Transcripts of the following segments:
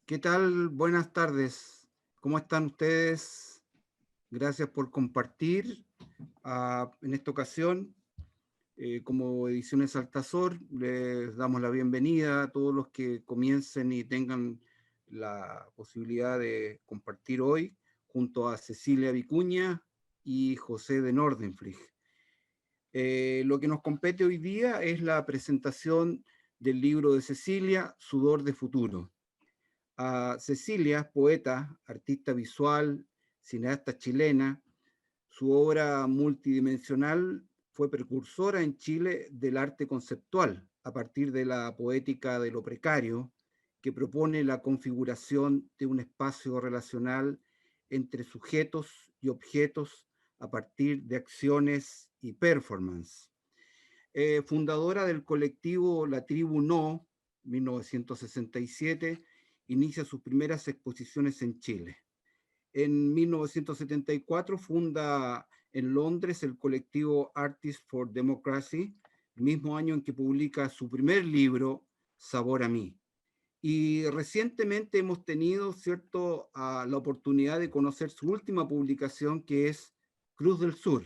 ¿Qué tal? Buenas tardes. ¿Cómo están ustedes? Gracias por compartir. En esta ocasión, como Ediciones Altazor, les damos la bienvenida a todos los que comiencen y tengan la posibilidad de compartir hoy junto a Cecilia Vicuña y José de Nordenflich. Lo que nos compete hoy día es la presentación del libro de Cecilia, Sudor de Futuro. Cecilia, poeta, artista visual, cineasta chilena, su obra multidimensional fue precursora en Chile del arte conceptual, a partir de la poética de lo precario, que propone la configuración de un espacio relacional entre sujetos y objetos a partir de acciones y performance. Fundadora del colectivo La Tribu No, 1967, inicia sus primeras exposiciones en Chile. En 1974 funda en Londres el colectivo Artists for Democracy, el mismo año en que publica su primer libro, Sabor a mí. Y recientemente hemos tenido, ¿cierto?, la oportunidad de conocer su última publicación, que es Cruz del Sur,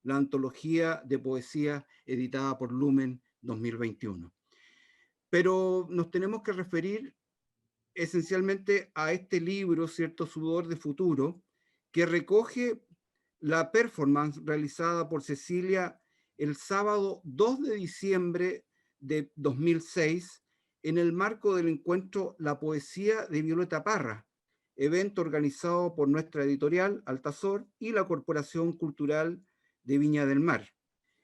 la antología de poesía editada por Lumen 2021. Pero nos tenemos que referir esencialmente a este libro, ¿cierto?, Sudor de Futuro, que recoge la performance realizada por Cecilia el sábado 2 de diciembre de 2006 en el marco del encuentro La Poesía de Violeta Parra, evento organizado por nuestra editorial Altazor y la Corporación Cultural de Viña del Mar.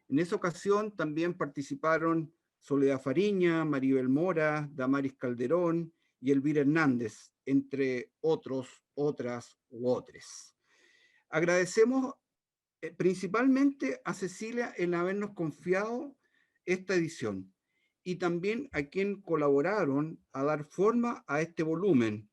En esa ocasión también participaron Soledad Fariña, Maribel Mora, Damaris Calderón y Elvira Hernández, entre otros, otras u otros. Agradecemos principalmente a Cecilia en habernos confiado esta edición y también a quien colaboraron a dar forma a este volumen.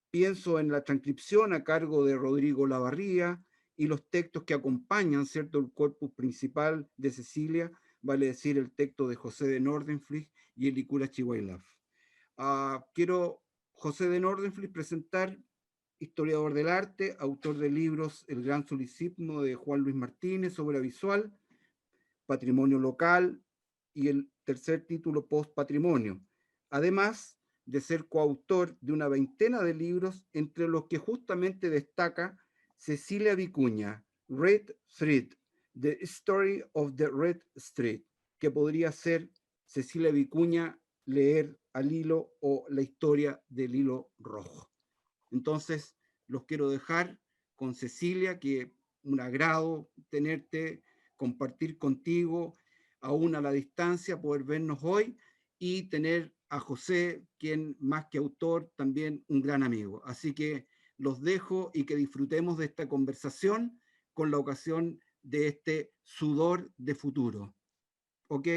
Pienso en la transcripción a cargo de Rodrigo Lavarría y los textos que acompañan, ¿cierto?, el corpus principal de Cecilia, vale decir el texto de José de Nordenflich y el Licura Chihuahilaf. Quiero, José de Nordenflich, presentar historiador del arte, autor de libros El Gran Solicismo de Juan Luis Martínez, obra visual, Patrimonio Local y el tercer título Post Patrimonio. Además de ser coautor de una veintena de libros, entre los que justamente destaca Cecilia Vicuña, Red Street, The Story of the Red Street, que podría ser Cecilia Vicuña, Leer al hilo o La historia del hilo rojo. Entonces, los quiero dejar con Cecilia, que un agrado tenerte, compartir contigo, aún a la distancia, poder vernos hoy y tener a José, quien más que autor, también un gran amigo. Así que los dejo y que disfrutemos de esta conversación con la ocasión de este sudor de futuro. ¿Ok?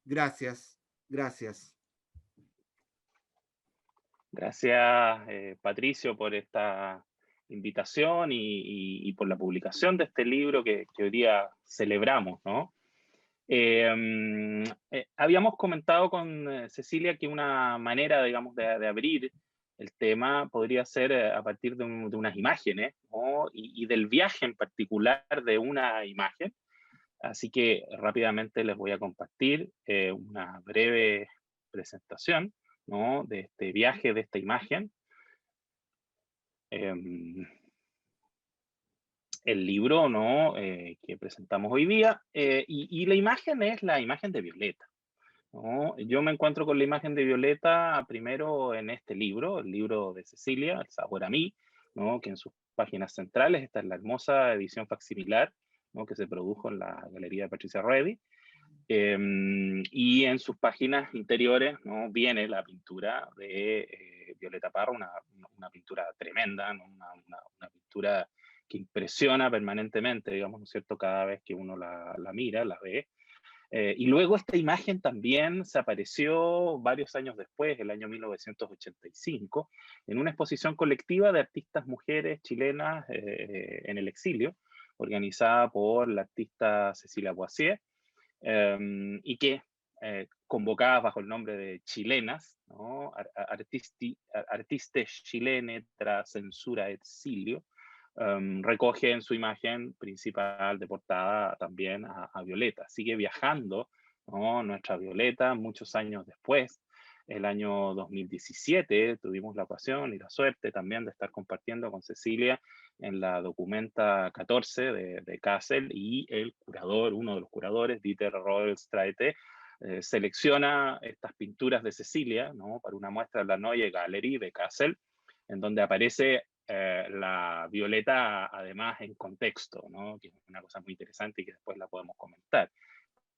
Gracias, gracias. Gracias, Patricio, por esta invitación y por la publicación de este libro que hoy día celebramos, ¿no? Habíamos comentado con Cecilia que una manera, digamos, de abrir el tema podría ser a partir de unas imágenes, ¿no? Y del viaje en particular de una imagen. Así que rápidamente les voy a compartir una breve presentación, ¿no?, de este viaje, de esta imagen. El libro, ¿no?, que presentamos hoy día, y la imagen es la imagen de Violeta, ¿no? Yo me encuentro con la imagen de Violeta primero en este libro, el libro de Cecilia, El sabor a mí, ¿no?, que en sus páginas centrales está en la hermosa edición facsimilar, ¿no?, que se produjo en la Galería de Patricia Redi. Y en sus páginas interiores, ¿no?, viene la pintura de Violeta Parra, una pintura tremenda, ¿no?, una pintura que impresiona permanentemente, digamos, ¿no es cierto?, cada vez que uno la mira, la ve. Y luego esta imagen también se apareció varios años después, el año 1985, en una exposición colectiva de artistas mujeres chilenas en el exilio, organizada por la artista Cecilia Boissier, y que convocadas bajo el nombre de chilenas, ¿no? Artistes chilene tras censura exilio, recoge en su imagen principal de portada también a Violeta. Sigue viajando, ¿no? Nuestra Violeta muchos años después. El año 2017 tuvimos la ocasión y la suerte también de estar compartiendo con Cecilia en la Documenta 14 de Kassel, y el curador, uno de los curadores, Dieter Rollstreite, selecciona estas pinturas de Cecilia, ¿no? Para una muestra de la Neue Galerie de Kassel, en donde aparece la Violeta además en contexto, ¿no? Que es una cosa muy interesante y que después la podemos comentar,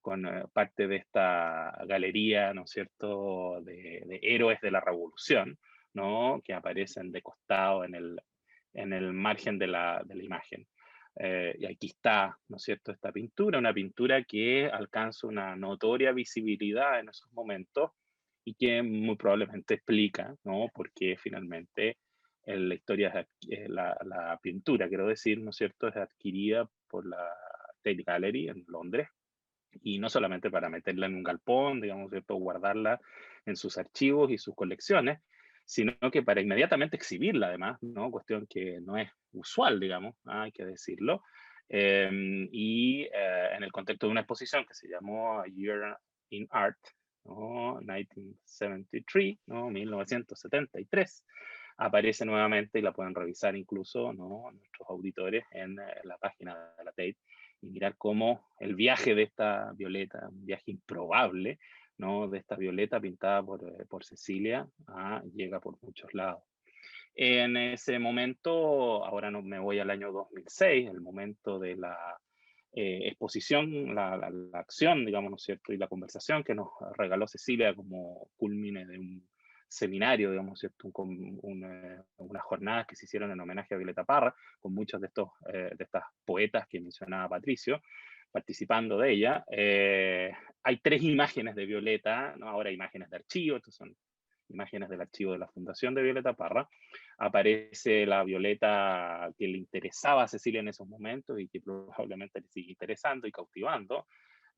con parte de esta galería, ¿no es cierto?, de héroes de la revolución, ¿no?, que aparecen de costado en el margen de la imagen. Y aquí está, ¿no es cierto?, esta pintura, una pintura que alcanza una notoria visibilidad en esos momentos y que muy probablemente explica, ¿no?, por qué finalmente la historia, la pintura, quiero decir, ¿no es cierto?, es adquirida por la Tate Gallery en Londres, y no solamente para meterla en un galpón, digamos, ¿cierto?, guardarla en sus archivos y sus colecciones, sino que para inmediatamente exhibirla además, ¿no? Cuestión que no es usual, digamos, hay que decirlo. En el contexto de una exposición que se llamó A Year in Art, ¿no? 1973, ¿no? 1973, aparece nuevamente y la pueden revisar incluso, ¿no?, nuestros auditores en la página de la Tate, y mirar cómo el viaje de esta Violeta, un viaje improbable, ¿no?, de esta Violeta pintada por Cecilia, llega por muchos lados. En ese momento, ahora no, me voy al año 2006, el momento de la exposición, la acción, digamos, ¿no es cierto?, y la conversación que nos regaló Cecilia como culmine de un seminario, digamos, ¿cierto?, unas jornadas que se hicieron en homenaje a Violeta Parra, con muchos de estas poetas que mencionaba Patricio, participando de ella. Hay 3 imágenes de Violeta, ¿no? Ahora imágenes de archivo, estas son imágenes del archivo de la Fundación de Violeta Parra. Aparece la Violeta que le interesaba a Cecilia en esos momentos y que probablemente le sigue interesando y cautivando.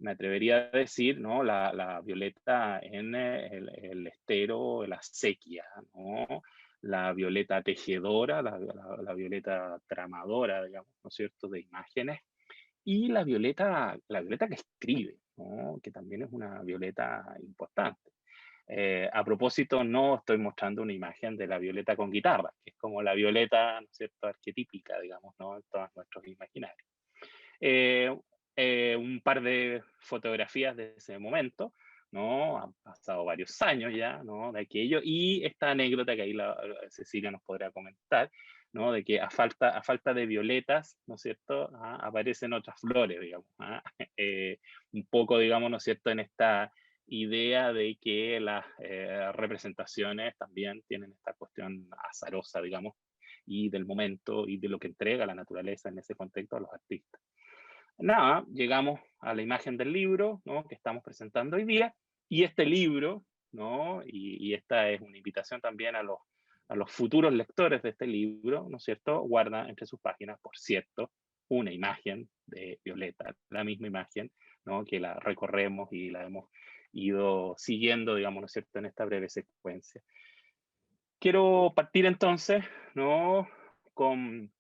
Me atrevería a decir, ¿no?, la Violeta en el estero, la sequía, ¿no?, la Violeta tejedora, la Violeta tramadora, digamos, ¿no es cierto?, de imágenes, y la Violeta que escribe, ¿no?, que también es una Violeta importante. A propósito, no estoy mostrando una imagen de la Violeta con guitarra, que es como la Violeta, ¿no es cierto?, arquetípica, digamos, ¿no?, en todos nuestros imaginarios. Eh, un par de fotografías de ese momento, ¿no? Han pasado varios años ya, ¿no?, de aquello, y esta anécdota que ahí Cecilia nos podrá comentar, ¿no?, de que a falta de violetas, ¿no es cierto?, aparecen otras flores, digamos, un poco, digamos, ¿no es cierto?, en esta idea de que las representaciones también tienen esta cuestión azarosa, digamos, y del momento y de lo que entrega la naturaleza en ese contexto a los artistas. Nada, llegamos a la imagen del libro, ¿no?, que estamos presentando hoy día, y este libro, ¿no?, y esta es una invitación también a los futuros lectores de este libro, ¿no es cierto?, guarda entre sus páginas, por cierto, una imagen de Violeta, la misma imagen, ¿no?, que la recorremos y la hemos ido siguiendo, digamos, ¿no es cierto?, en esta breve secuencia. Quiero partir entonces, ¿no?, con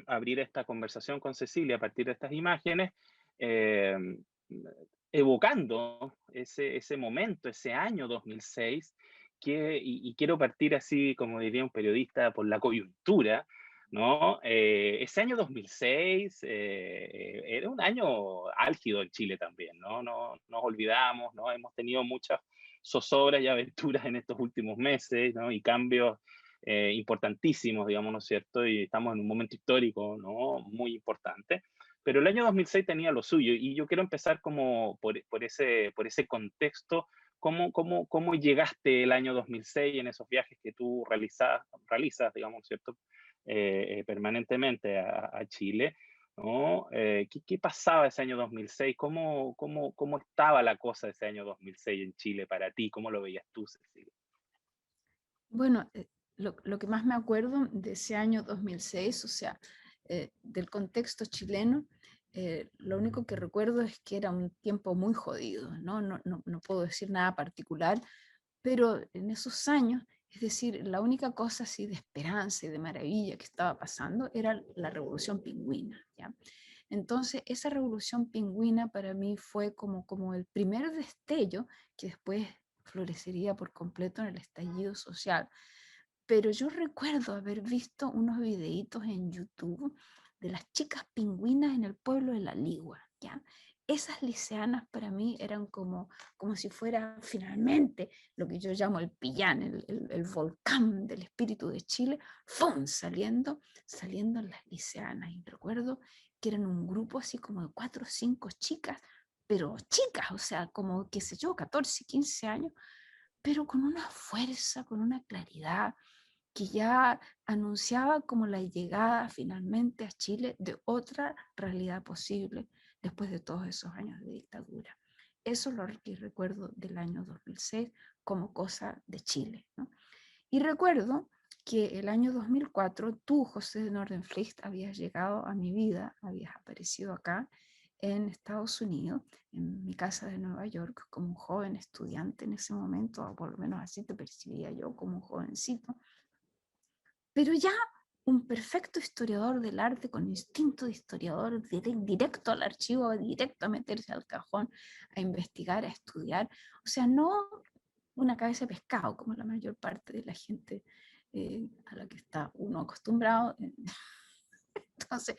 abrir esta conversación con Cecilia a partir de estas imágenes, eh, evocando ese momento, ese año 2006, y quiero partir así, como diría un periodista, por la coyuntura, ¿no? Ese año 2006 era un año álgido en Chile también, ¿no? No nos olvidamos, ¿no? Hemos tenido muchas zozobras y aventuras en estos últimos meses, ¿no?, y cambios importantísimos, digamos, ¿no es cierto? Y estamos en un momento histórico, ¿no?, muy importante. Pero el año 2006 tenía lo suyo, y yo quiero empezar como por ese contexto. ¿Cómo llegaste el año 2006 en esos viajes que tú realizas, digamos, ¿no es cierto?, permanentemente a Chile, ¿no? ¿Qué pasaba ese año 2006? ¿Cómo estaba la cosa ese año 2006 en Chile para ti? ¿Cómo lo veías tú, Cecilia? Bueno, lo que más me acuerdo de ese año 2006, o sea, del contexto chileno, Lo único que recuerdo es que era un tiempo muy jodido, ¿no? No puedo decir nada particular, pero en esos años, es decir, la única cosa así de esperanza y de maravilla que estaba pasando era la revolución pingüina, ¿ya? Entonces, esa revolución pingüina para mí fue como el primer destello que después florecería por completo en el estallido social. Pero yo recuerdo haber visto unos videitos en YouTube de las chicas pingüinas en el pueblo de La Ligua, ¿ya? Esas liceanas para mí eran como si fuera finalmente lo que yo llamo el Pillán, el volcán del espíritu de Chile, ¡fum! Saliendo las liceanas. Y recuerdo que eran un grupo así como de 4 o 5 chicas, pero chicas, o sea, como, qué sé yo, 14, 15 años, pero con una fuerza, con una claridad, que ya anunciaba como la llegada finalmente a Chile de otra realidad posible después de todos esos años de dictadura. Eso es lo que recuerdo del año 2006 como cosa de Chile, ¿no? Y recuerdo que el año 2004 tú, José de Nordenflicht, habías llegado a mi vida, habías aparecido acá en Estados Unidos, en mi casa de Nueva York, como un joven estudiante en ese momento, o por lo menos así te percibía yo, como un jovencito, pero ya un perfecto historiador del arte con instinto de historiador, directo al archivo, directo a meterse al cajón, a investigar, a estudiar. O sea, no una cabeza de pescado como la mayor parte de la gente a la que está uno acostumbrado. Entonces,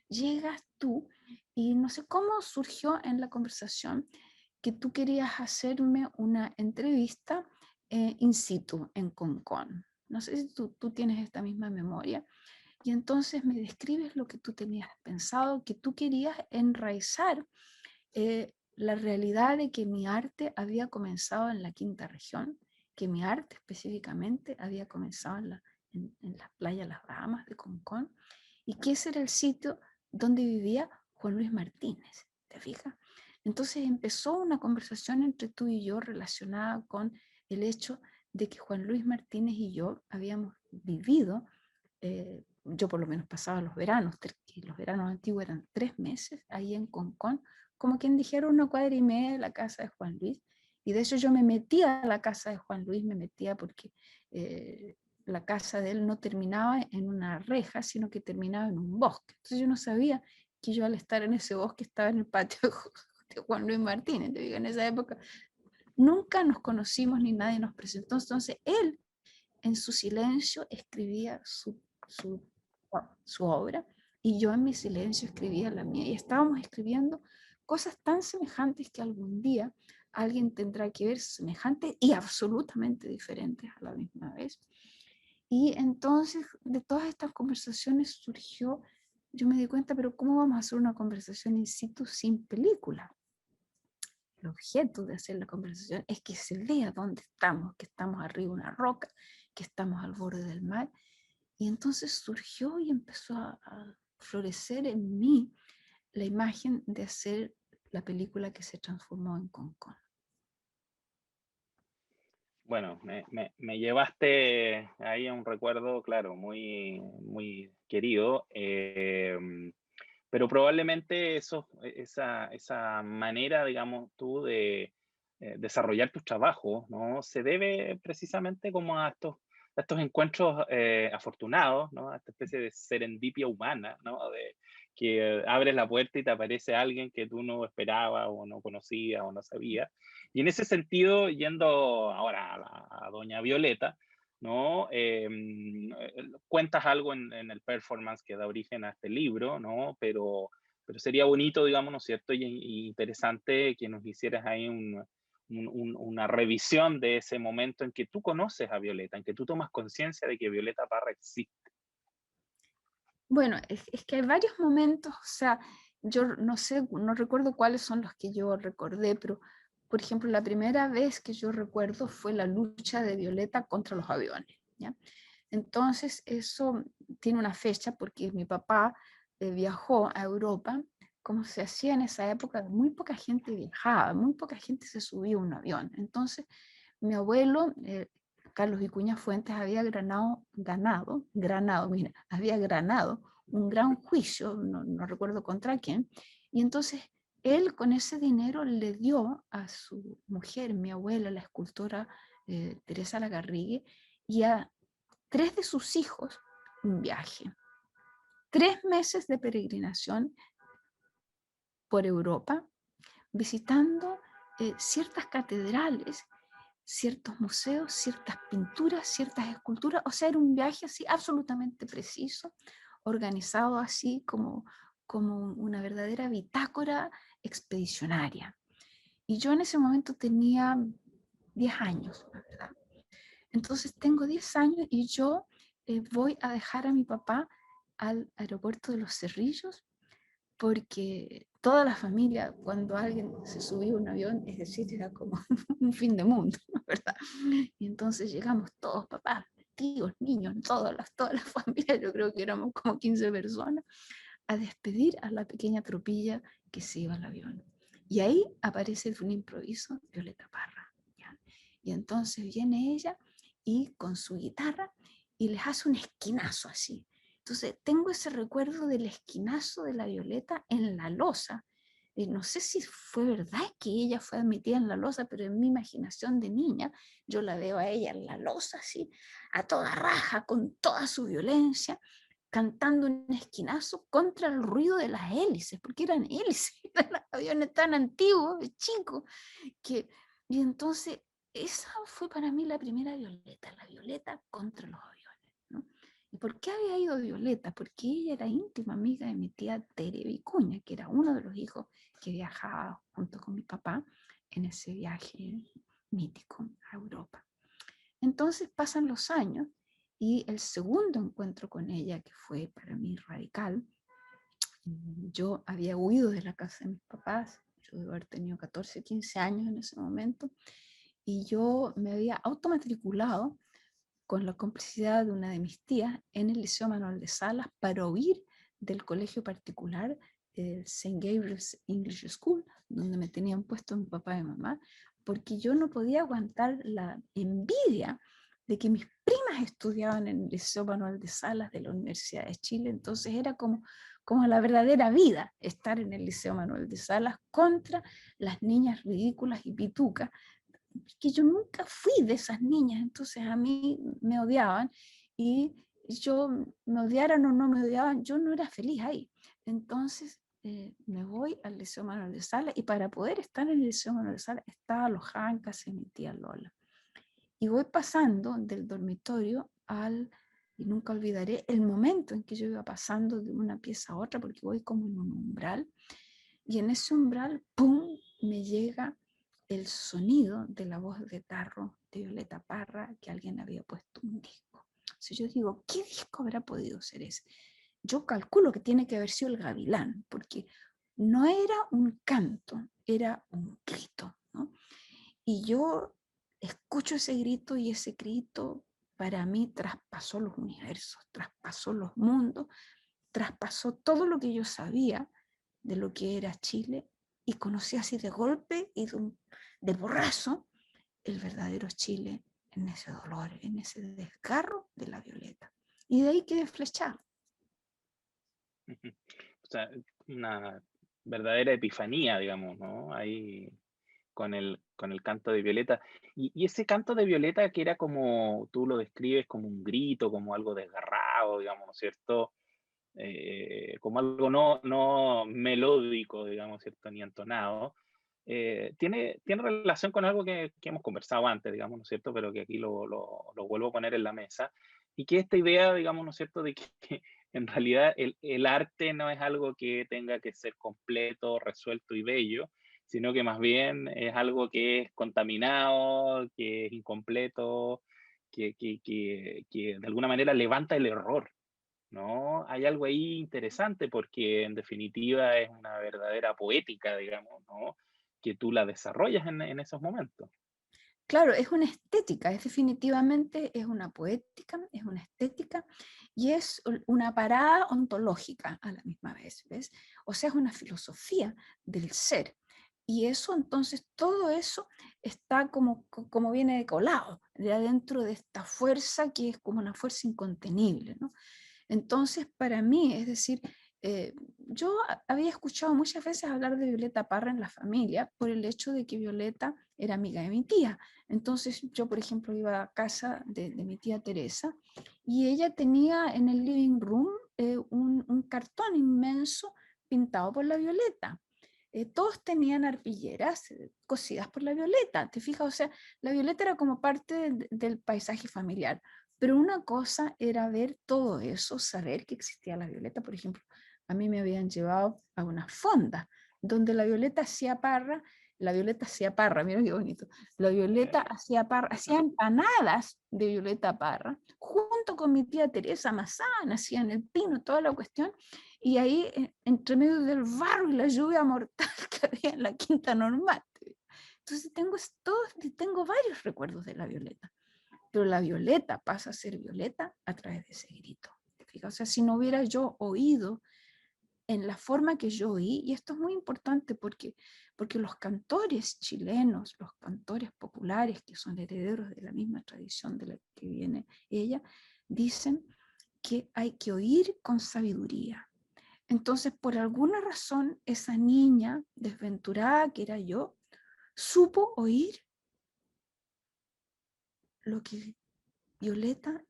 llegas tú y no sé cómo surgió en la conversación que tú querías hacerme una entrevista in situ en Concón. No sé si tú tienes esta misma memoria. Y entonces me describes lo que tú tenías pensado, que tú querías enraizar la realidad de que mi arte había comenzado en la quinta región, que mi arte específicamente había comenzado en las playas Las Bahamas de Concón, y que ese era el sitio donde vivía Juan Luis Martínez, ¿te fijas? Entonces empezó una conversación entre tú y yo relacionada con el hecho de que Juan Luis Martínez y yo habíamos vivido, yo por lo menos pasaba los veranos, que los veranos antiguos eran 3 meses, ahí en Concón, como quien dijera 1,5 cuadras de la casa de Juan Luis, y de hecho yo me metía a la casa de Juan Luis, me metía porque la casa de él no terminaba en una reja, sino que terminaba en un bosque. Entonces yo no sabía que yo al estar en ese bosque estaba en el patio de Juan Luis Martínez. Te digo, en esa época nunca nos conocimos ni nadie nos presentó. Entonces él en su silencio escribía su obra y yo en mi silencio escribía la mía. Y estábamos escribiendo cosas tan semejantes que algún día alguien tendrá que ver semejantes y absolutamente diferentes a la misma vez. Y entonces de todas estas conversaciones surgió, yo me di cuenta, pero ¿cómo vamos a hacer una conversación in situ sin película? El objeto de hacer la conversación es que se vea dónde estamos, que estamos arriba de una roca, que estamos al borde del mar. Y entonces surgió y empezó a florecer en mí la imagen de hacer la película que se transformó en Concón. Bueno, me llevaste ahí a un recuerdo, claro, muy, muy querido, pero probablemente esa manera, digamos, tú de desarrollar tus trabajos, ¿no? Se debe precisamente como a estos encuentros afortunados, ¿no? A esta especie de serendipia humana, ¿no? De que abres la puerta y te aparece alguien que tú no esperabas o no conocías o no sabías. Y en ese sentido, yendo ahora a doña Violeta, ¿no? Cuentas algo en el performance que da origen a este libro, ¿no? Pero sería bonito, digamos, ¿no es cierto? Y interesante que nos hicieras ahí una revisión de ese momento en que tú conoces a Violeta, en que tú tomas conciencia de que Violeta Parra existe. Bueno, es que hay varios momentos, o sea, yo no sé, no recuerdo cuáles son los que yo recordé, pero por ejemplo, la primera vez que yo recuerdo fue la lucha de Violeta contra los aviones, ¿ya? Entonces, eso tiene una fecha porque mi papá viajó a Europa, como se hacía en esa época, muy poca gente viajaba, muy poca gente se subía a un avión. Entonces, mi abuelo, Carlos Vicuña Fuentes, había había granado un gran juicio, no recuerdo contra quién, y entonces él con ese dinero le dio a su mujer, mi abuela, la escultora Teresa Lagarrigue, y a 3 de sus hijos un viaje. 3 meses de peregrinación por Europa, visitando ciertas catedrales, ciertos museos, ciertas pinturas, ciertas esculturas. O sea, era un viaje así absolutamente preciso, organizado así como una verdadera bitácora expedicionaria. Y yo en ese momento tenía 10 años, la verdad. Entonces tengo 10 años y yo voy a dejar a mi papá al aeropuerto de Los Cerrillos, porque toda la familia, cuando alguien se subía a un avión, es decir, era como un fin de mundo, ¿no? ¿Verdad? Y entonces llegamos todos, papás, tíos, niños, todas las familias, yo creo que éramos como 15 personas, a despedir a la pequeña tropilla que se iba al avión. Y ahí aparece de un improviso Violeta Parra, ¿ya? Y entonces viene ella y con su guitarra y les hace un esquinazo así. Entonces tengo ese recuerdo del esquinazo de la Violeta en la loza. No sé si fue verdad que ella fue admitida en la loza, pero en mi imaginación de niña yo la veo a ella en la loza así, a toda raja, con toda su violencia, cantando un esquinazo contra el ruido de las hélices, porque eran hélices, eran aviones tan antiguos, chicos, que... Y entonces esa fue para mí la primera Violeta, la Violeta contra los aviones, ¿no? ¿Y por qué había ido Violeta? Porque ella era íntima amiga de mi tía Tere Vicuña, que era uno de los hijos que viajaba junto con mi papá en ese viaje mítico a Europa. Entonces pasan los años y el segundo encuentro con ella, que fue para mí radical, yo había huido de la casa de mis papás, yo debo haber tenido 14, 15 años en ese momento, y yo me había automatriculado con la complicidad de una de mis tías en el Liceo Manuel de Salas para huir del colegio particular St. Gabriel's English School, donde me tenían puesto mi papá y mi mamá, porque yo no podía aguantar la envidia de que mis primas estudiaban en el Liceo Manuel de Salas de la Universidad de Chile. Entonces era como la verdadera vida estar en el Liceo Manuel de Salas contra las niñas ridículas y pitucas, que yo nunca fui de esas niñas, entonces a mí me odiaban y yo, me odiaran o no me odiaban, yo no era feliz ahí. Entonces me voy al Liceo Manuel de Salas, y para poder estar en el Liceo Manuel de Salas estaba alojada en casa de mi tía Lola. Y voy pasando del dormitorio y nunca olvidaré el momento en que yo iba pasando de una pieza a otra, porque voy como en un umbral, y en ese umbral, ¡pum!, me llega el sonido de la voz de tarro de Violeta Parra, que alguien había puesto un disco. Si yo digo, ¿qué disco habrá podido ser ese? Yo calculo que tiene que haber sido el Gavilán, porque no era un canto, era un grito, ¿no? Y yo escucho ese grito, y ese grito para mí traspasó los universos, traspasó los mundos, traspasó todo lo que yo sabía de lo que era Chile, y conocí así de golpe y de porrazo el verdadero Chile en ese dolor, en ese desgarro de la Violeta. Y de ahí quedé flechada. O sea, una verdadera epifanía, digamos, ¿no? Ahí con el canto de Violeta. Y ese canto de Violeta que era como, tú lo describes como un grito, como algo desgarrado, digamos, ¿no es cierto? Como algo no melódico, digamos, ¿cierto? Ni entonado. Tiene relación con algo que hemos conversado antes, digamos, ¿no es cierto? Pero que aquí lo vuelvo a poner en la mesa. Y que esta idea, digamos, ¿no es cierto?, de que en realidad el arte no es algo que tenga que ser completo, resuelto y bello, sino que más bien es algo que es contaminado, que es incompleto, que de alguna manera levanta el error, ¿no? Hay algo ahí interesante porque en definitiva es una verdadera poética, digamos, ¿no? Que tú la desarrollas en esos momentos. Claro, es una estética, es definitivamente, es una poética, es una estética, y es una parada ontológica a la misma vez, ¿ves? O sea, es una filosofía del ser. Y eso, entonces, todo eso está como viene colado de adentro de esta fuerza que es como una fuerza incontenible, ¿no? Entonces, para mí, es decir, yo había escuchado muchas veces hablar de Violeta Parra en la familia por el hecho de que Violeta era amiga de mi tía. Entonces yo, por ejemplo, iba a casa de mi tía Teresa y ella tenía en el living room un cartón inmenso pintado por la Violeta. Todos tenían arpilleras cosidas por la Violeta, ¿te fijas? O sea, la Violeta era como parte del paisaje familiar. Pero una cosa era ver todo eso, saber que existía la Violeta. Por ejemplo, a mí me habían llevado a una fonda donde la Violeta hacía parra, miren qué bonito, la Violeta hacía parra, hacía empanadas de Violeta Parra, junto con mi tía Teresa Mazán, hacían el pino, toda la cuestión, y ahí, entre medio del barro y la lluvia mortal que había en la Quinta Normal. Entonces tengo varios recuerdos de la Violeta. Pero la Violeta pasa a ser Violeta a través de ese grito. O sea, si no hubiera yo oído en la forma que yo oí, y esto es muy importante porque los cantores chilenos, los cantores populares, que son herederos de la misma tradición de la que viene ella, dicen que hay que oír con sabiduría. Entonces, por alguna razón, esa niña desventurada que era yo, supo oír lo que Violeta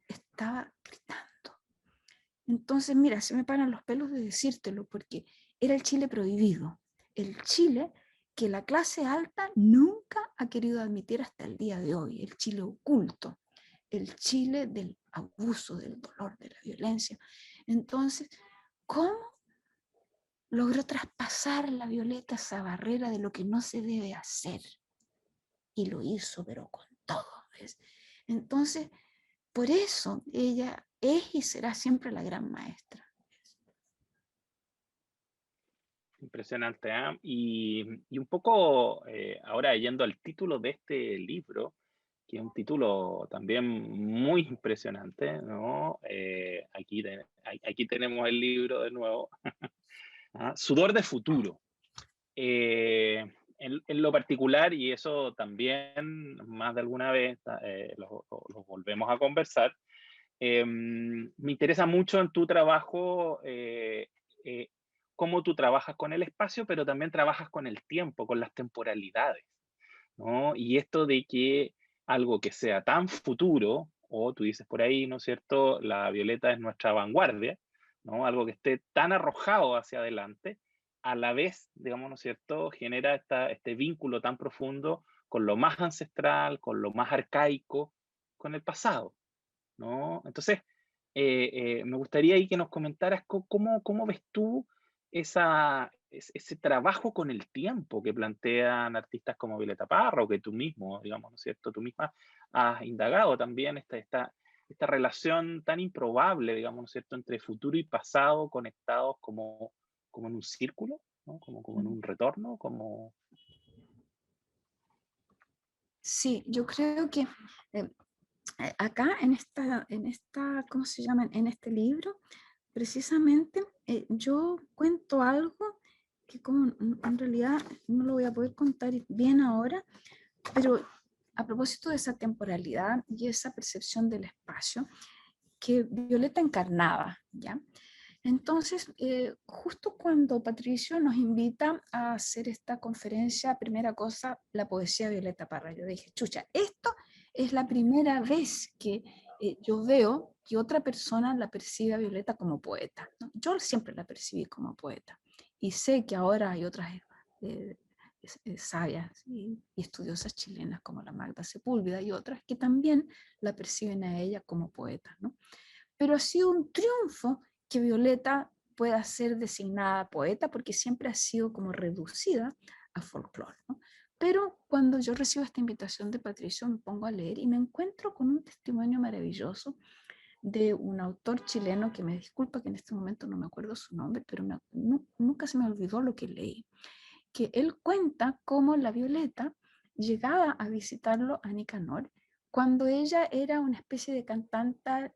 estaba gritando. Entonces, mira, se me paran los pelos de decírtelo, porque era el Chile prohibido, el Chile que la clase alta nunca ha querido admitir hasta el día de hoy, el Chile oculto, el Chile del abuso, del dolor, de la violencia. Entonces, ¿cómo logró traspasar la Violeta esa barrera de lo que no se debe hacer? Y lo hizo, pero con todo, ¿ves? Entonces, por eso ella es y será siempre la gran maestra. Impresionante, ¿eh? Y un poco, ahora yendo al título de este libro, que es un título también muy impresionante, ¿no? Aquí tenemos el libro de nuevo. ¿Ah? Sudor de futuro. En lo particular, y eso también más de alguna vez lo volvemos a conversar, me interesa mucho en tu trabajo cómo tú trabajas con el espacio, pero también trabajas con el tiempo, con las temporalidades, ¿no? Y esto de que algo que sea tan futuro, o tú dices por ahí, ¿no es cierto?, la Violeta es nuestra vanguardia, ¿no? Algo que esté tan arrojado hacia adelante, a la vez, digamos, ¿no es cierto?, genera este vínculo tan profundo con lo más ancestral, con lo más arcaico, con el pasado, ¿no? Entonces, me gustaría ahí que nos comentaras cómo ves tú ese trabajo con el tiempo que plantean artistas como Violeta Parra, o que tú mismo, digamos, ¿no es cierto? Tú misma has indagado también esta relación tan improbable, digamos, ¿no es cierto?, entre futuro y pasado conectados como en un círculo, ¿no? Como en un retorno, como... Sí, yo creo que acá en esta, ¿cómo se llama? En este libro, precisamente yo cuento algo que como en realidad no lo voy a poder contar bien ahora, pero a propósito de esa temporalidad y esa percepción del espacio que Violeta encarnaba, ¿ya? Entonces, justo cuando Patricio nos invita a hacer esta conferencia, primera cosa, la poesía de Violeta Parra. Yo dije, chucha, esto es la primera vez que yo veo que otra persona la percibe a Violeta como poeta, ¿no? Yo siempre la percibí como poeta y sé que ahora hay otras eh, sabias y estudiosas chilenas como la Magda Sepúlveda y otras que también la perciben a ella como poeta, ¿no? Pero ha sido un triunfo que Violeta pueda ser designada poeta porque siempre ha sido como reducida a folclore, ¿no? Pero cuando yo recibo esta invitación de Patricio me pongo a leer y me encuentro con un testimonio maravilloso de un autor chileno que me disculpa que en este momento no me acuerdo su nombre, pero nunca se me olvidó lo que leí, que él cuenta cómo la Violeta llegaba a visitarlo a Nicanor cuando ella era una especie de cantante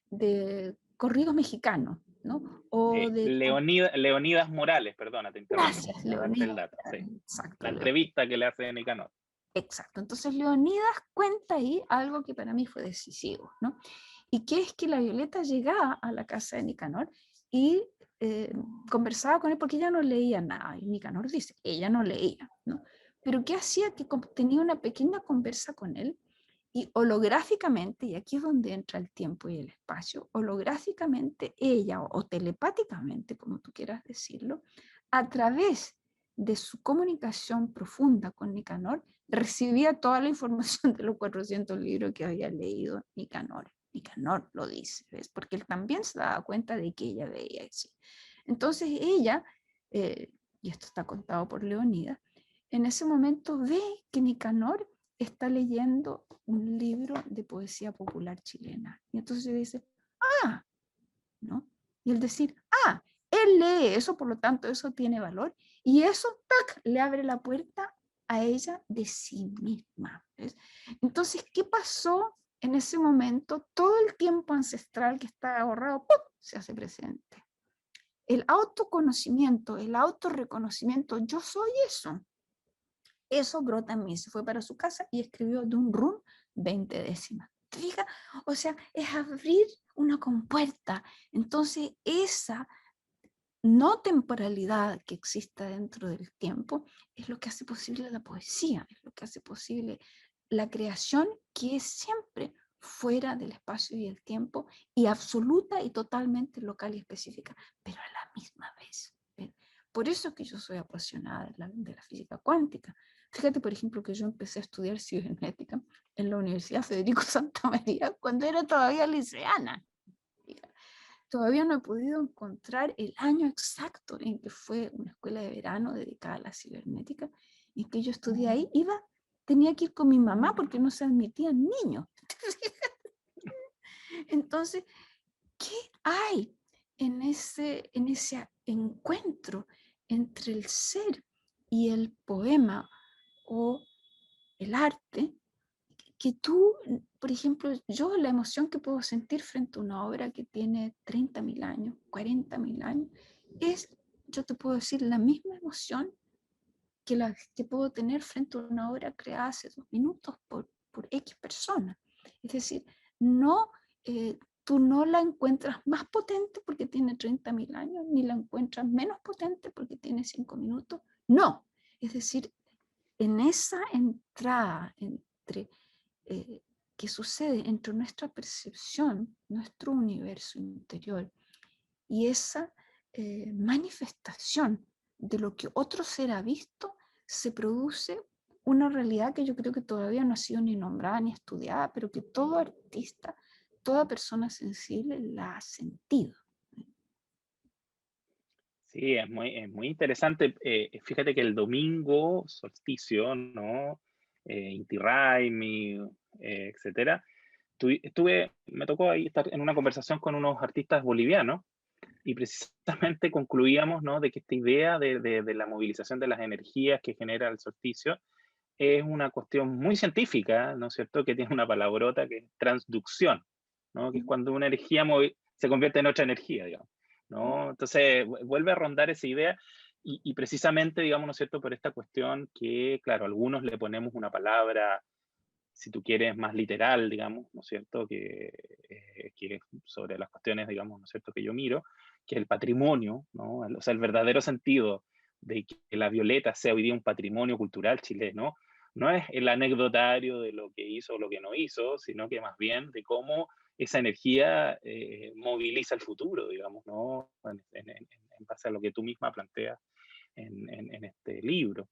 de corridos mexicanos, ¿no? O de... Leonidas Morales, perdona, te interrumpo. Gracias, Pasaste el Leonidas. dato, sí. Exacto, La entrevista que le hace Nicanor. exacto. Entonces Leonidas cuenta ahí algo que para mí fue decisivo, ¿no? y que es que la Violeta llegaba a la casa de Nicanor y conversaba con él porque ella no leía nada, y Nicanor dice, ella no leía, ¿no? Pero ¿qué hacía? Que tenía una pequeña conversa con él, y holográficamente, y aquí es donde entra el tiempo y el espacio, holográficamente ella, o telepáticamente, como tú quieras decirlo, a través de su comunicación profunda con Nicanor, recibía toda la información de los 400 libros que había leído Nicanor. Nicanor lo dice, ¿ves? Porque él también se daba cuenta de que ella veía eso. Entonces ella, y esto está contado por Leonida, en ese momento ve que Nicanor está leyendo un libro de poesía popular chilena. Y entonces dice, ah, ¿no? Y el decir, ah, él lee eso, por lo tanto eso tiene valor. Y eso, tac, le abre la puerta a ella de sí misma. ¿Ves? Entonces, ¿qué pasó en ese momento? Todo el tiempo ancestral que está ahorrado, ¡pum!, se hace presente. El autoconocimiento, el autorreconocimiento, yo soy eso. Eso brota en mí. Se fue para su casa y escribió de un rum 20 décimas. ¿Te fijas? O sea, es abrir una compuerta. Entonces, esa no temporalidad que exista dentro del tiempo es lo que hace posible la poesía, es lo que hace posible la creación, que es siempre fuera del espacio y el tiempo, y absoluta y totalmente local y específica, pero a la misma vez. ¿Ven? Por eso es que yo soy apasionada de la física cuántica. Fíjate, por ejemplo, que yo empecé a estudiar cibernética en la Universidad Federico Santa María cuando era todavía liceana. Todavía no he podido encontrar el año exacto en que fue una escuela de verano dedicada a la cibernética, en que yo estudié ahí. Tenía que ir con mi mamá porque no se admitían niños. Entonces, ¿qué hay en ese encuentro entre el ser y el poema o el arte? Que tú, por ejemplo, yo la emoción que puedo sentir frente a una obra que tiene 30.000 años, 40.000 años, es, yo te puedo decir, la misma emoción que la que puedo tener frente a una obra creada hace 2 minutos por X persona. Es decir, no, tú no la encuentras más potente porque tiene 30.000 años, ni la encuentras menos potente porque tiene 5 minutos. No, es decir, en esa entrada entre que sucede entre nuestra percepción, nuestro universo interior, y esa manifestación de lo que otro ser ha visto, se produce una realidad que yo creo que todavía no ha sido ni nombrada ni estudiada, pero que todo artista, toda persona sensible la ha sentido. Sí, es muy interesante. Fíjate que el domingo, solsticio, ¿no? Inti Raymi, etcétera. Me tocó ahí estar en una conversación con unos artistas bolivianos y precisamente concluíamos, ¿no?, de que esta idea de la movilización de las energías que genera el solsticio es una cuestión muy científica, ¿no es cierto?, que tiene una palabrota que es transducción, ¿no?, que es cuando una energía se convierte en otra energía, digamos, ¿no? Entonces, vuelve a rondar esa idea y precisamente, digamos, ¿no es cierto?, por esta cuestión que, claro, algunos le ponemos una palabra, si tú quieres, más literal, digamos, ¿no es cierto?, que es sobre las cuestiones, digamos, ¿no es cierto?, que yo miro, que es el patrimonio, ¿no? O sea, el verdadero sentido de que la Violeta sea hoy día un patrimonio cultural chileno, no es el anecdotario de lo que hizo o lo que no hizo, sino que más bien de cómo esa energía moviliza el futuro, digamos, ¿no? En base a lo que tú misma planteas en este libro.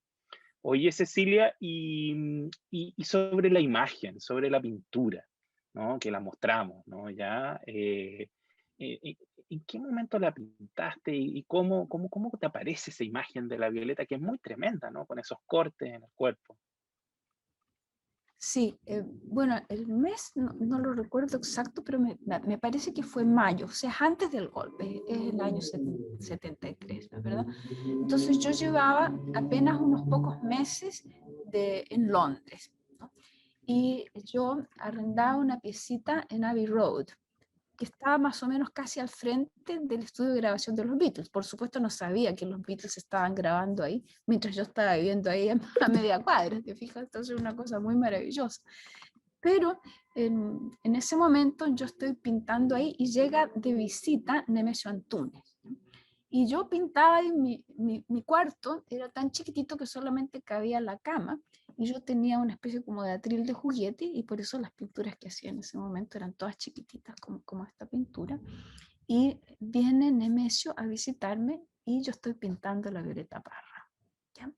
Oye, Cecilia, y sobre la imagen, sobre la pintura, ¿no?, que la mostramos, ¿no? Ya, ¿en qué momento la pintaste y cómo te aparece esa imagen de la Violeta, que es muy tremenda, ¿no?, con esos cortes en el cuerpo? Sí, bueno, el mes no lo recuerdo exacto, pero me parece que fue mayo, o sea, antes del golpe, es el año 73, ¿no es verdad? Entonces yo llevaba apenas unos pocos meses en Londres, ¿no? Y yo arrendaba una piecita en Abbey Road, que estaba más o menos casi al frente del estudio de grabación de los Beatles. Por supuesto no sabía que los Beatles estaban grabando ahí, mientras yo estaba viviendo ahí a media cuadra, ¿te fijas? Entonces es una cosa muy maravillosa. Pero en ese momento yo estoy pintando ahí y llega de visita Nemesio Antunes. Y yo pintaba y mi cuarto era tan chiquitito que solamente cabía la cama y yo tenía una especie como de atril de juguete y por eso las pinturas que hacía en ese momento eran todas chiquititas como esta pintura. Y viene Nemesio a visitarme y yo estoy pintando la Violeta Parra, ¿ya?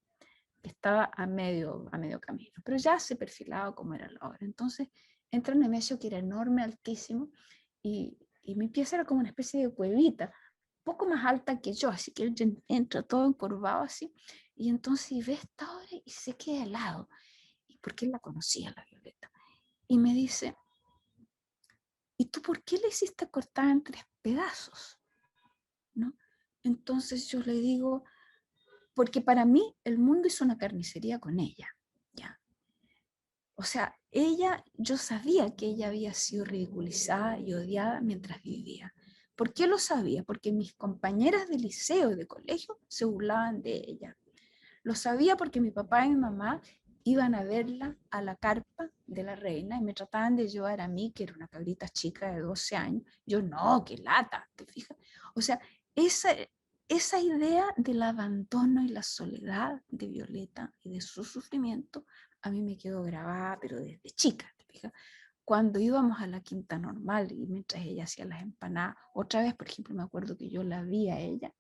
Que estaba a medio camino, pero ya se perfilaba como era la hora. Entonces entra Nemesio, que era enorme, altísimo, y mi pieza era como una especie de cuevita, poco más alta que yo, así que él entra todo encorvado así, y entonces ve esta obra y se queda helado, porque él la conocía, la Violeta, y me dice, ¿y tú por qué le hiciste cortar en 3 pedazos? ¿No? Entonces yo le digo, porque para mí el mundo hizo una carnicería con ella, ¿ya? O sea, yo sabía que ella había sido ridiculizada y odiada mientras vivía. ¿Por qué lo sabía? Porque mis compañeras de liceo y de colegio se burlaban de ella. Lo sabía porque mi papá y mi mamá iban a verla a la carpa de la reina y me trataban de llevar a mí, que era una cabrita chica de 12 años. Yo, no, qué lata, ¿te fijas? O sea, esa idea del abandono y la soledad de Violeta y de su sufrimiento a mí me quedó grabada, pero desde chica, ¿te fijas? Cuando íbamos a la Quinta Normal y mientras ella hacía las empanadas, otra vez, por ejemplo, me acuerdo que yo la vi a ella,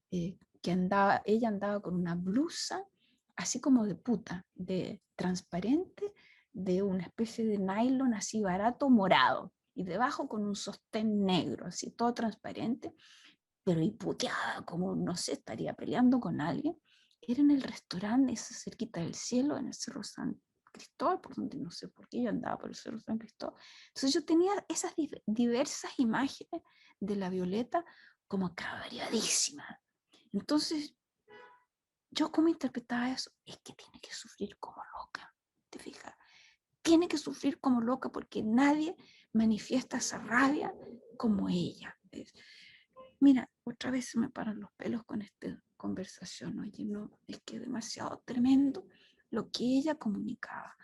ella andaba con una blusa así como de puta, de transparente, de una especie de nylon así barato, morado, y debajo con un sostén negro, así todo transparente, pero y puteada, como no sé, estaría peleando con alguien. Era en el restaurante, esa cerquita del cielo, en el Cerro San Cristóbal, por donde no sé por qué yo andaba por el Cerro San Cristóbal. Entonces yo tenía esas diversas imágenes de la Violeta como cabreadísima. Entonces, yo como interpretaba eso, es que tiene que sufrir como loca, ¿te fijas? Tiene que sufrir como loca porque nadie manifiesta esa rabia como ella. Mira, otra vez se me paran los pelos con esta conversación, oye, no, es que es demasiado tremendo lo que ella comunicaba.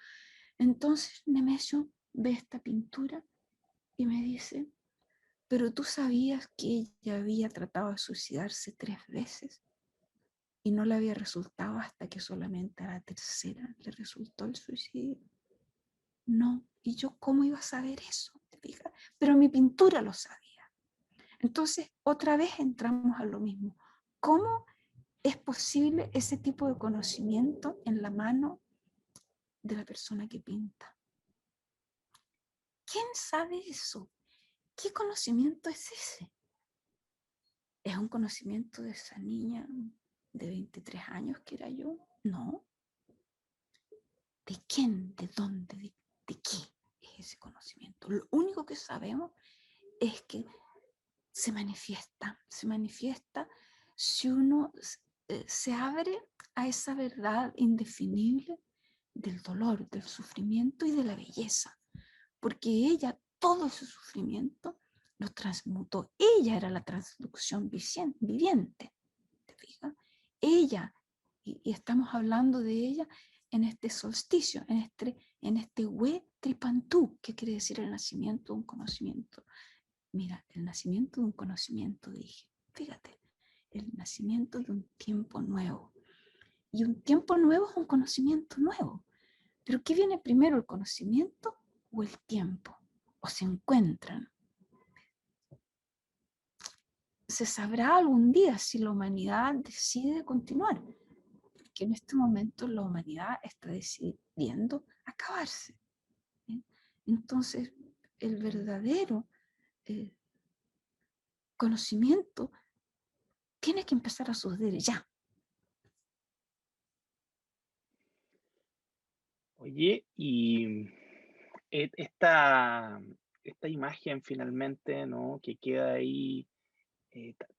Entonces Nemesio ve esta pintura y me dice, pero tú sabías que ella había tratado de suicidarse 3 veces y no le había resultado hasta que solamente a la tercera le resultó el suicidio. No, y yo cómo iba a saber eso, ¿te fijas? Pero mi pintura lo sabía. Entonces, otra vez entramos a lo mismo. ¿Cómo es posible ese tipo de conocimiento en la mano de la persona que pinta? ¿Quién sabe eso? ¿Qué conocimiento es ese? ¿Es un conocimiento de esa niña de 23 años que era yo? No. ¿De quién? ¿De dónde? ¿De qué es ese conocimiento? Lo único que sabemos es que se manifiesta si uno se abre a esa verdad indefinible del dolor, del sufrimiento y de la belleza. Porque ella, todo ese sufrimiento, lo transmutó. Ella era la transducción viviente. ¿Te fijas? Ella, y estamos hablando de ella en este solsticio, en este Hue Tripantú, que quiere decir el nacimiento de un conocimiento. Mira, el nacimiento de un conocimiento, dije. Fíjate, el nacimiento de un tiempo nuevo. Y un tiempo nuevo es un conocimiento nuevo. Pero ¿qué viene primero, el conocimiento o el tiempo? ¿O se encuentran? Se sabrá algún día si la humanidad decide continuar, porque en este momento la humanidad está decidiendo acabarse. ¿Bien? Entonces, el verdadero conocimiento tiene que empezar a suceder ya. Oye, y esta imagen finalmente, ¿no? Que queda ahí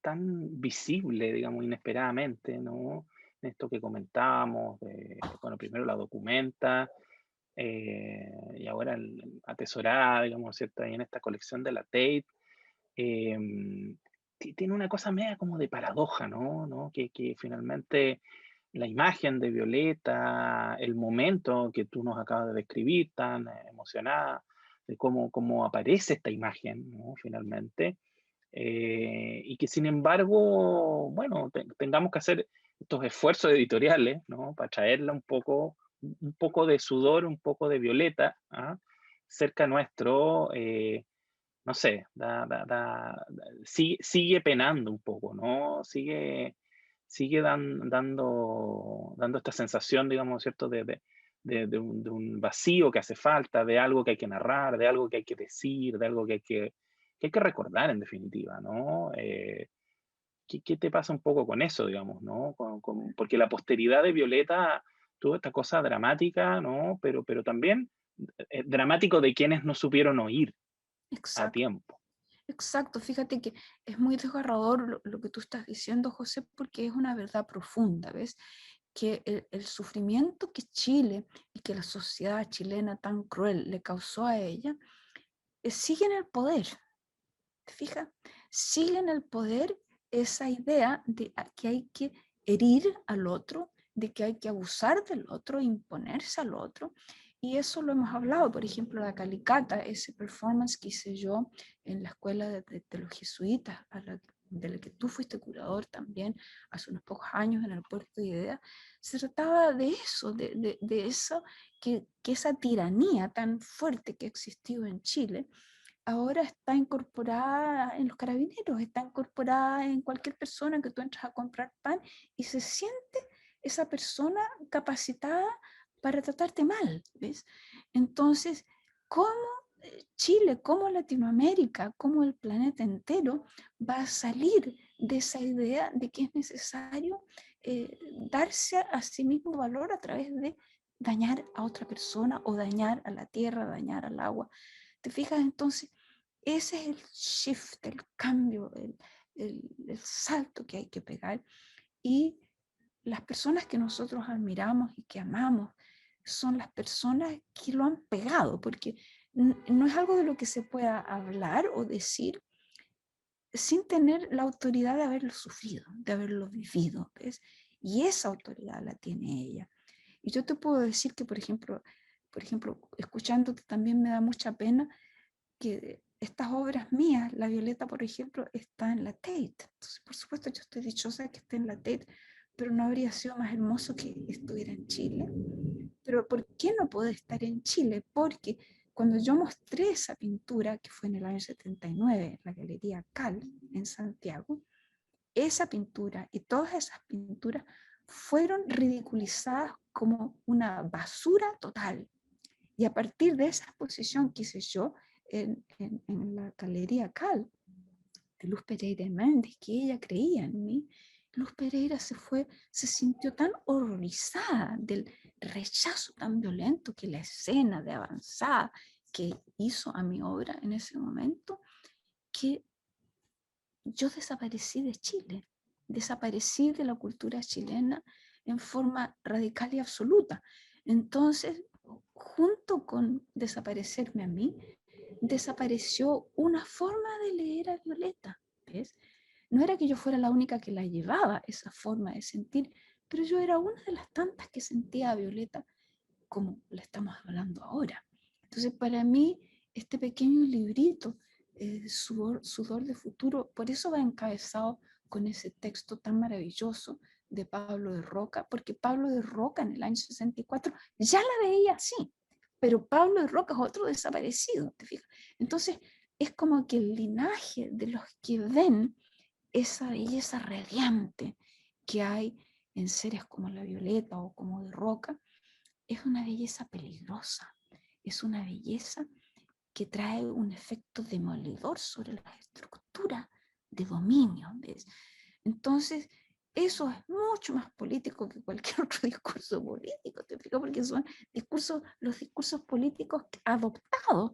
tan visible, digamos, inesperadamente, ¿no? Esto que comentábamos, bueno, primero la documenta y ahora atesorada, digamos, ¿cierto? Ahí en esta colección de la Tate, tiene una cosa media como de paradoja, ¿no? Que finalmente la imagen de Violeta, el momento que tú nos acabas de describir, tan emocionada, de cómo aparece esta imagen, ¿no? Finalmente, y que sin embargo, bueno, tengamos que hacer estos esfuerzos editoriales, ¿no? Para traerla un poco de sudor, un poco de Violeta, ¿ah? Cerca nuestro, no sé, sigue penando un poco, ¿no? Sigue dando esta sensación, digamos, ¿cierto? De un vacío que hace falta, de algo que hay que narrar, de algo que hay que decir, de algo que hay que recordar en definitiva, ¿no? ¿Qué te pasa un poco con eso, digamos, ¿no? Porque la posteridad de Violeta tuvo esta cosa dramática, ¿no? Pero también dramático de quienes no supieron oír a Exacto. tiempo. Exacto, fíjate que es muy desgarrador lo que tú estás diciendo, José, porque es una verdad profunda, ¿ves? Que el sufrimiento que Chile y que la sociedad chilena tan cruel le causó a ella, sigue en el poder, ¿te fijas? Sigue en el poder esa idea de que hay que herir al otro, de que hay que abusar del otro, imponerse al otro. Y eso lo hemos hablado, por ejemplo, la Calicata, ese performance que hice yo en la escuela de los jesuitas, de la que tú fuiste curador también hace unos pocos años en el Puerto de Ideas, se trataba de eso, de eso, que esa tiranía tan fuerte que ha existido en Chile, ahora está incorporada en los carabineros, está incorporada en cualquier persona que tú entras a comprar pan y se siente esa persona capacitada para tratarte mal, ¿ves? Entonces, ¿cómo Chile, cómo Latinoamérica, cómo el planeta entero va a salir de esa idea de que es necesario darse a sí mismo valor a través de dañar a otra persona o dañar a la tierra, dañar al agua? ¿Te fijas? Entonces, ese es el shift, el cambio, el salto que hay que pegar. Y las personas que nosotros admiramos y que amamos son las personas que lo han pegado, porque no es algo de lo que se pueda hablar o decir sin tener la autoridad de haberlo sufrido, de haberlo vivido, ¿ves? Y esa autoridad la tiene ella. Y yo te puedo decir que, por ejemplo, escuchándote también me da mucha pena que estas obras mías, La Violeta, por ejemplo, está en la Tate. Entonces, por supuesto, yo estoy dichosa de que esté en la Tate, pero no habría sido más hermoso que estuviera en Chile. Pero ¿por qué no puede estar en Chile? Porque cuando yo mostré esa pintura, que fue en el año 79, en la Galería Cal, en Santiago, esa pintura y todas esas pinturas fueron ridiculizadas como una basura total. Y a partir de esa exposición que hice yo en la Galería Cal, de Luz Pereira Méndez, que ella creía en mí, Luz Pereira se sintió tan horrorizada del rechazo tan violento que la escena de avanzada que hizo a mi obra en ese momento, que yo desaparecí de Chile, desaparecí de la cultura chilena en forma radical y absoluta. Entonces, junto con desaparecerme a mí, desapareció una forma de leer a Violeta, ¿ves? No era que yo fuera la única que la llevaba, esa forma de sentir, pero yo era una de las tantas que sentía a Violeta como la estamos hablando ahora. Entonces, para mí, este pequeño librito, Sudor de Futuro, por eso va encabezado con ese texto tan maravilloso de Pablo de Roca, porque Pablo de Roca en el año 64 ya la veía así, pero Pablo de Roca es otro desaparecido, ¿te fijas? Entonces, es como que el linaje de los que ven esa belleza radiante que hay en seres como la Violeta o como de Roca, es una belleza peligrosa, es una belleza que trae un efecto demoledor sobre las estructuras de dominio, ¿ves? Entonces, eso es mucho más político que cualquier otro discurso político, ¿te explico? Porque son los discursos políticos adoptados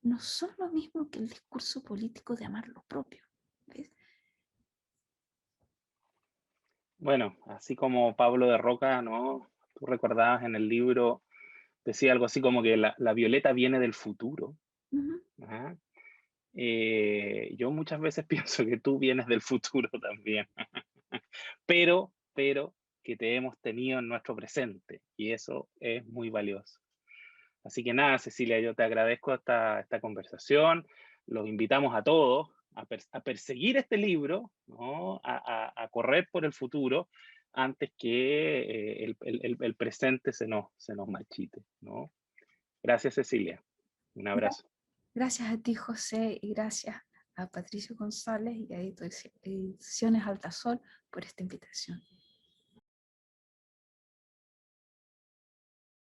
no son lo mismo que el discurso político de amar lo propio, ¿ves? Bueno, así como Pablo de Roca, ¿no? Tú recordabas en el libro, decía algo así como que la Violeta viene del futuro. Uh-huh. Ajá. Yo muchas veces pienso que tú vienes del futuro también, pero que te hemos tenido en nuestro presente, y eso es muy valioso. Así que nada, Cecilia, yo te agradezco esta conversación, los invitamos a todos a perseguir este libro, ¿no? A correr por el futuro antes que el presente se nos marchite, ¿no? Gracias, Cecilia. Un abrazo. Gracias a ti, José, y gracias a Patricio González y a Ediciones Altasol por esta invitación.